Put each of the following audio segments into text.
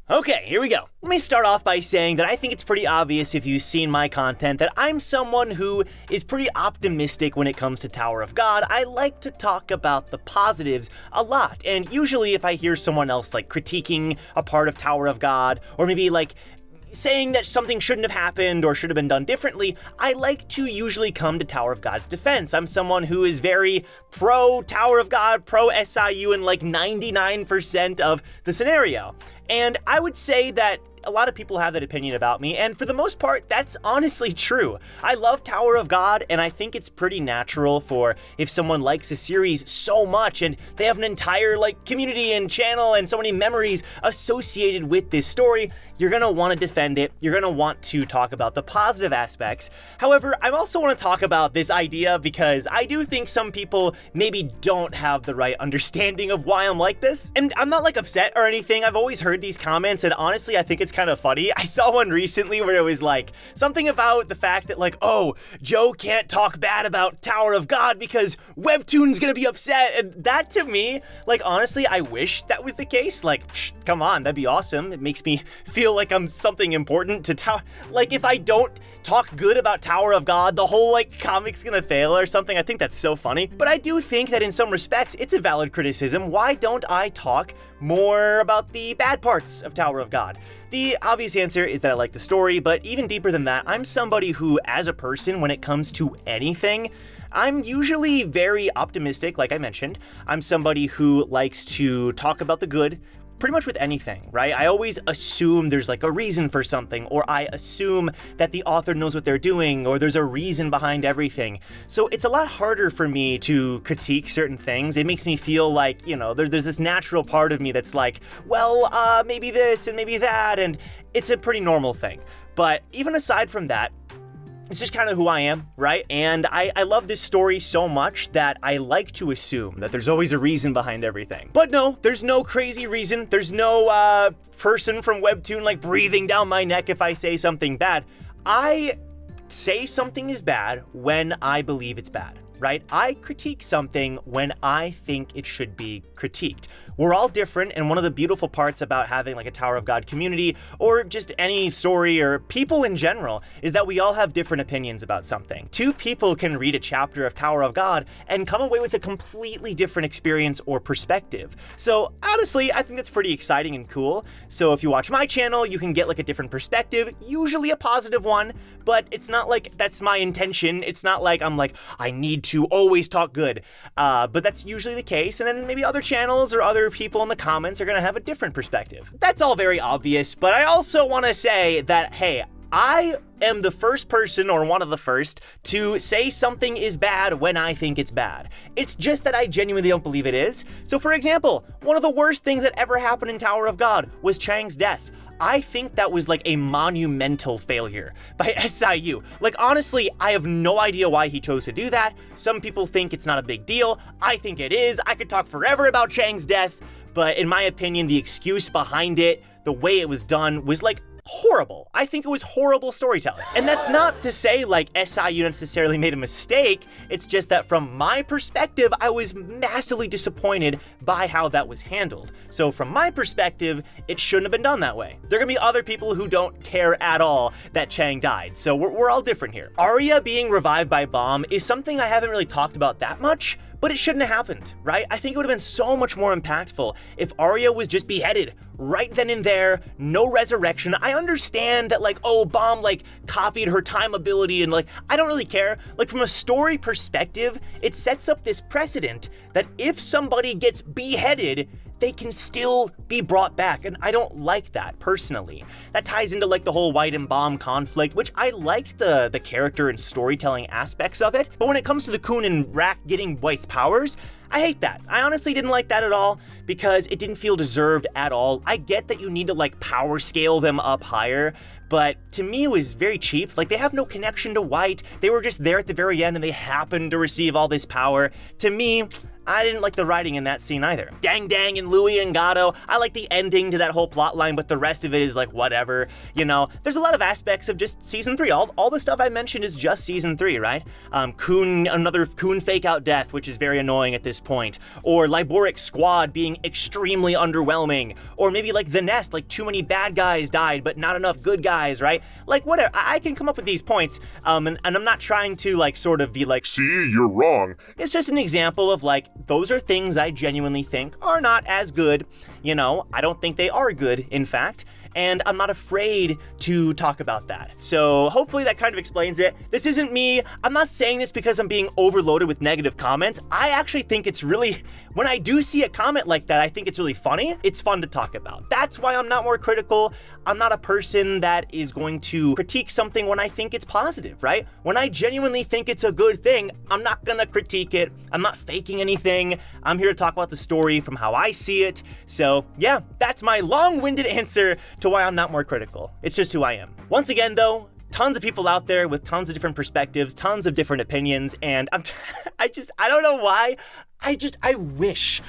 Okay, here we go. Let me start off by saying that I think it's pretty obvious if you've seen my content that I'm someone who is pretty optimistic when it comes to Tower of God. I like to talk about the positives a lot, and usually if I hear someone else like critiquing a part of Tower of God, or maybe like saying that something shouldn't have happened or should have been done differently, I like to usually come to Tower of God's defense. I'm someone who is very pro Tower of God, pro SIU in like 99% of the scenario. And I would say that a lot of people have that opinion about me, and for the most part, that's honestly true. I love Tower of God, and I think it's pretty natural for if someone likes a series so much and they have an entire like community and channel and so many memories associated with this story, you're gonna want to defend it. You're gonna want to talk about the positive aspects. However, I also want to talk about this idea because I do think some people maybe don't have the right understanding of why I'm like this. And I'm not like upset or anything. I've always heard these comments, and honestly, I think it's kind of funny. I saw one recently where it was like something about the fact that like, oh, Joe can't talk bad about Tower of God because Webtoon's gonna be upset. And that to me, like honestly, I wish that was the case. Like, come on, that'd be awesome. It makes me feel like I'm something important to Tower. Like if I don't talk good about Tower of God, the whole like comic's gonna fail or something. I think that's so funny. But I do think that in some respects, it's a valid criticism. Why don't I talk more about the bad parts of Tower of God? The obvious answer is that I like the story, but even deeper than that, I'm somebody who, as a person, when it comes to anything, I'm usually very optimistic, like I mentioned. I'm somebody who likes to talk about the good, pretty much with anything, right? I always assume there's like a reason for something, or I assume that the author knows what they're doing, or there's a reason behind everything. So it's a lot harder for me to critique certain things. It makes me feel like, you know, there's this natural part of me that's like, well, maybe this and maybe that, and it's a pretty normal thing. But even aside from that, it's just kind of who I am, right? And I love this story so much that I like to assume that there's always a reason behind everything. But no, there's no crazy reason. There's no person from Webtoon like breathing down my neck if I say something bad. I say something is bad when I believe it's bad, right? I critique something when I think it should be critiqued. We're all different, and one of the beautiful parts about having like a Tower of God community, or just any story or people in general, is that we all have different opinions about something. Two people can read a chapter of Tower of God and come away with a completely different experience or perspective. So honestly, I think that's pretty exciting and cool. So if you watch my channel, you can get like a different perspective, usually a positive one, but it's not like that's my intention. It's not like I'm like, I need to always talk good, but that's usually the case. And then maybe other channels or other people in the comments are gonna have a different perspective. That's all very obvious, but I also wanna say that, hey, I am the first person, or one of the first, to say something is bad when I think it's bad. It's just that I genuinely don't believe it is. So for example, one of the worst things that ever happened in Tower of God was Chang's death. I think that was like a monumental failure by SIU. Like honestly, I have no idea why he chose to do that. Some people think it's not a big deal. I think it is. I could talk forever about Chang's death, but in my opinion, the excuse behind it, the way it was done, was like horrible. I think it was horrible storytelling. And that's not to say like SIU necessarily made a mistake. It's just that from my perspective, I was massively disappointed by how that was handled. So from my perspective, it shouldn't have been done that way. There are gonna be other people who don't care at all that Chang died. So we're all different here. Arya being revived by Bomb is something I haven't really talked about that much, but it shouldn't have happened, right? I think it would have been so much more impactful if Arya was just beheaded right then and there, no resurrection. I understand that like, oh, Bomb like copied her time ability and like, I don't really care. Like from a story perspective, it sets up this precedent that if somebody gets beheaded, they can still be brought back, and I don't like that personally. That ties into like the whole White and Bomb conflict, which I liked the character and storytelling aspects of it, but when it comes to the Khun and Rak getting White's powers, I hate that. I honestly didn't like that at all because it didn't feel deserved at all. I get that you need to like power scale them up higher, but to me it was very cheap. Like they have no connection to White. They were just there at the very end and they happened to receive all this power. To me, I didn't like the writing in that scene either. Dang Dang and Louie and Gato, I like the ending to that whole plot line, but the rest of it is like whatever. You know, there's a lot of aspects of just season 3. All the stuff I mentioned is just season 3, right? Another Coon fake out death, which is very annoying at this point. Or Liboric Squad being extremely underwhelming. Or maybe like The Nest, like too many bad guys died, but not enough good guys, right? Like whatever, I can come up with these points, and I'm not trying to like sort of be like, see, you're wrong. It's just an example of like, those are things I genuinely think are not as good. You know, I don't think they are good, in fact, and I'm not afraid to talk about that. So hopefully that kind of explains it. This isn't me. I'm not saying this because I'm being overloaded with negative comments. I actually think it's really, when I do see a comment like that, I think it's really funny. It's fun to talk about. That's why I'm not more critical. I'm not a person that is going to critique something when I think it's positive, right? When I genuinely think it's a good thing, I'm not gonna critique it. I'm not faking anything. I'm here to talk about the story from how I see it. So yeah, that's my long-winded answer to why I'm not more critical. It's just who I am. Once again though, tons of people out there with tons of different perspectives, tons of different opinions, and I don't know why. I wish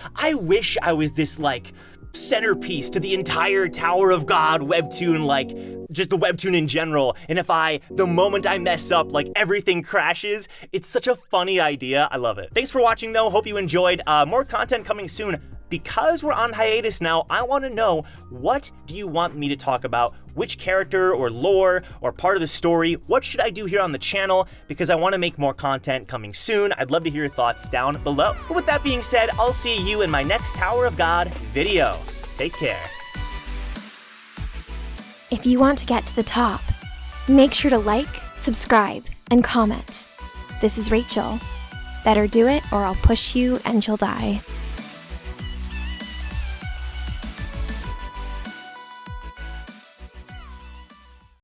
I was this like centerpiece to the entire Tower of God webtoon, like just the webtoon in general. And if the moment I mess up, like everything crashes. It's such a funny idea. I love it. Thanks for watching though. Hope you enjoyed. More content coming soon. Because we're on hiatus now, I want to know, what do you want me to talk about? Which character or lore or part of the story? What should I do here on the channel? Because I want to make more content coming soon. I'd love to hear your thoughts down below. But with that being said, I'll see you in my next Tower of God video. Take care. If you want to get to the top, make sure to like, subscribe, and comment. This is Rachel. Better do it or I'll push you and you'll die.